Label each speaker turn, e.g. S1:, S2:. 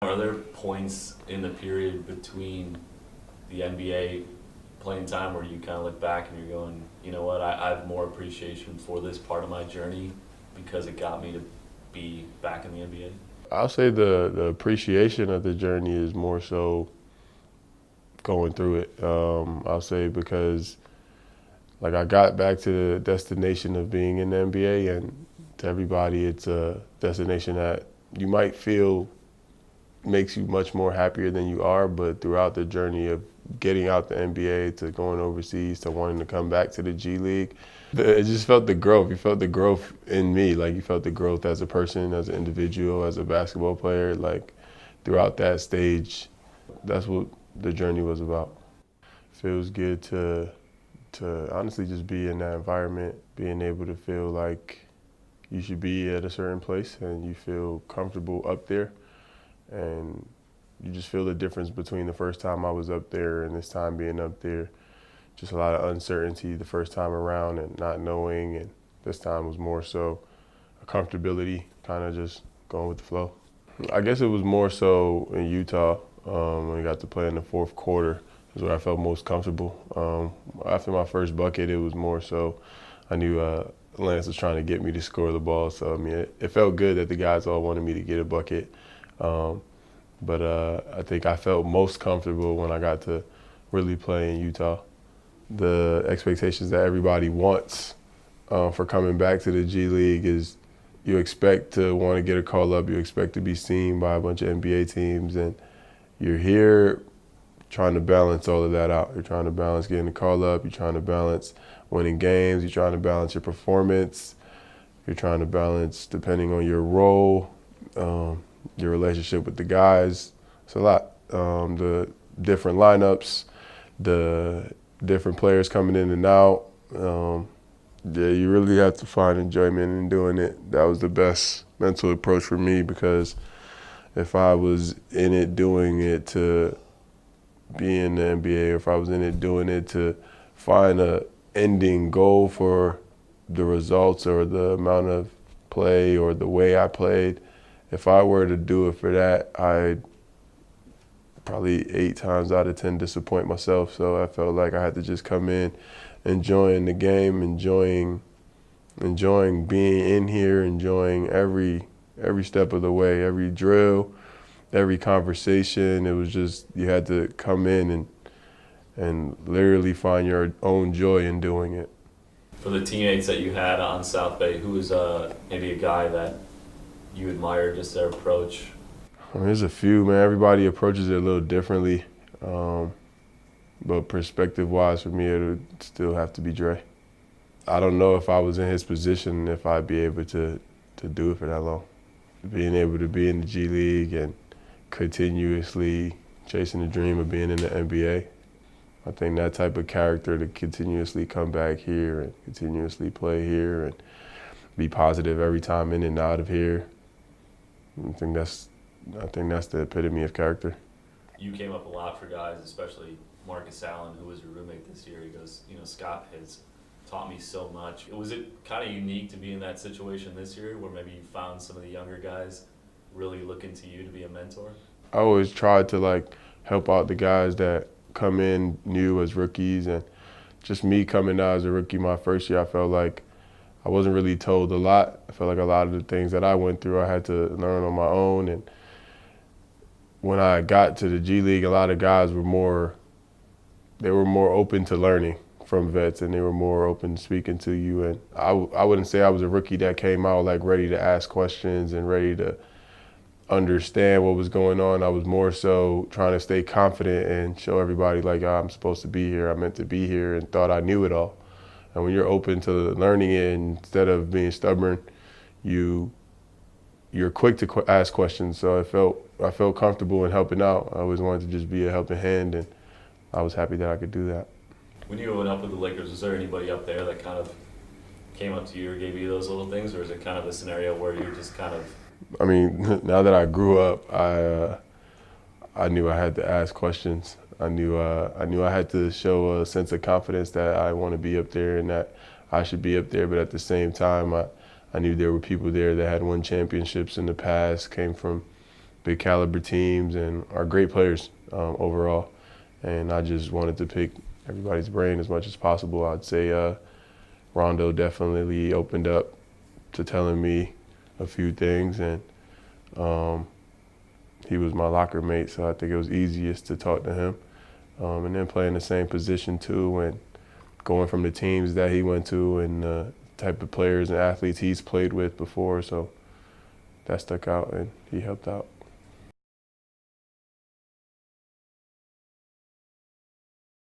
S1: Are there points in the period between the NBA playing time where you kind of look back and you're going, you know what, I have more appreciation for this part of my journey because it got me to be back in the NBA?
S2: I'll say the appreciation of the journey is more so going through it. I'll say because like I got back to the destination of being in the NBA, and to everybody, it's a destination that you might feel makes you much more happier than you are, but throughout the journey of getting out the NBA to going overseas to wanting to come back to the G League, it just felt the growth. You felt the growth in me, like you felt the growth as a person, as an individual, as a basketball player, like throughout that stage. That's what the journey was about. Feels good to honestly just be in that environment, being able to feel like you should be at a certain place and you feel comfortable up there, and you just feel the difference between the first time I was up there and this time being up there. Just a lot of uncertainty the first time around and not knowing, and this time was more so a comfortability, kind of just going with the flow. I guess it was more so in Utah when we got to play in the fourth quarter is where I felt most comfortable. After my first bucket, it was more so I knew Lance was trying to get me to score the ball, so I mean it felt good that the guys all wanted me to get a bucket. But I think I felt most comfortable when I got to really play in Utah. The expectations that everybody wants for coming back to the G League is you expect to want to get a call up, you expect to be seen by a bunch of NBA teams, and you're here trying to balance all of that out. You're trying to balance getting a call up, you're trying to balance winning games, you're trying to balance your performance, you're trying to balance, depending on your role, your relationship with the guys. It's a lot. The different lineups, the different players coming in and out. Yeah, you really have to find enjoyment in doing it. That was the best mental approach for me, because if I was in it doing it to be in the NBA, or if I was in it doing it to find a ending goal for the results or the amount of play or the way I played, if I were to do it for that, I'd probably 8 times out of 10 disappoint myself. So I felt like I had to just come in, enjoying the game, enjoying being in here, enjoying every step of the way, every drill, every conversation. It was just, you had to come in and literally find your own joy in doing it.
S1: For the teammates that you had on South Bay, who was maybe a guy that you admire, just their approach?
S2: There's a few, man. Everybody approaches it a little differently. But perspective-wise, for me, it would still have to be Dre. I don't know if I was in his position if I'd be able to do it for that long. Being able to be in the G League and continuously chasing the dream of being in the NBA, I think that type of character to continuously come back here and continuously play here and be positive every time in and out of here, I think that's the epitome of character.
S1: You came up a lot for guys, especially Marcus Allen, who was your roommate this year. He goes, Scott has taught me so much. Was it kind of unique to be in that situation this year where maybe you found some of the younger guys really looking to you to be a mentor?
S2: I always tried to help out the guys that come in new as rookies, and just me coming out as a rookie my first year, I felt like I wasn't really told a lot. I felt like a lot of the things that I went through I had to learn on my own, and when I got to the G League, a lot of guys were more open to learning from vets, and they were more open to speaking to you. And I wouldn't say I was a rookie that came out ready to ask questions and ready to understand what was going on. I was more so trying to stay confident and show everybody I'm supposed to be here, I'm meant to be here, and thought I knew it all. And when you're open to learning it, instead of being stubborn, you're quick to ask questions. So I felt comfortable in helping out. I always wanted to just be a helping hand, and I was happy that I could do that.
S1: When you went up with the Lakers, was there anybody up there that kind of came up to you or gave you those little things, or is it kind of a scenario where you just kind of?
S2: I mean, now that I grew up, I knew I had to ask questions. I knew I had to show a sense of confidence that I want to be up there and that I should be up there. But at the same time, I knew there were people there that had won championships in the past, came from big caliber teams and are great players overall. And I just wanted to pick everybody's brain as much as possible. I'd say Rondo definitely opened up to telling me a few things, and he was my locker mate, so I think it was easiest to talk to him. And then playing the same position too, and going from the teams that he went to and the type of players and athletes he's played with before, so that stuck out and he helped out.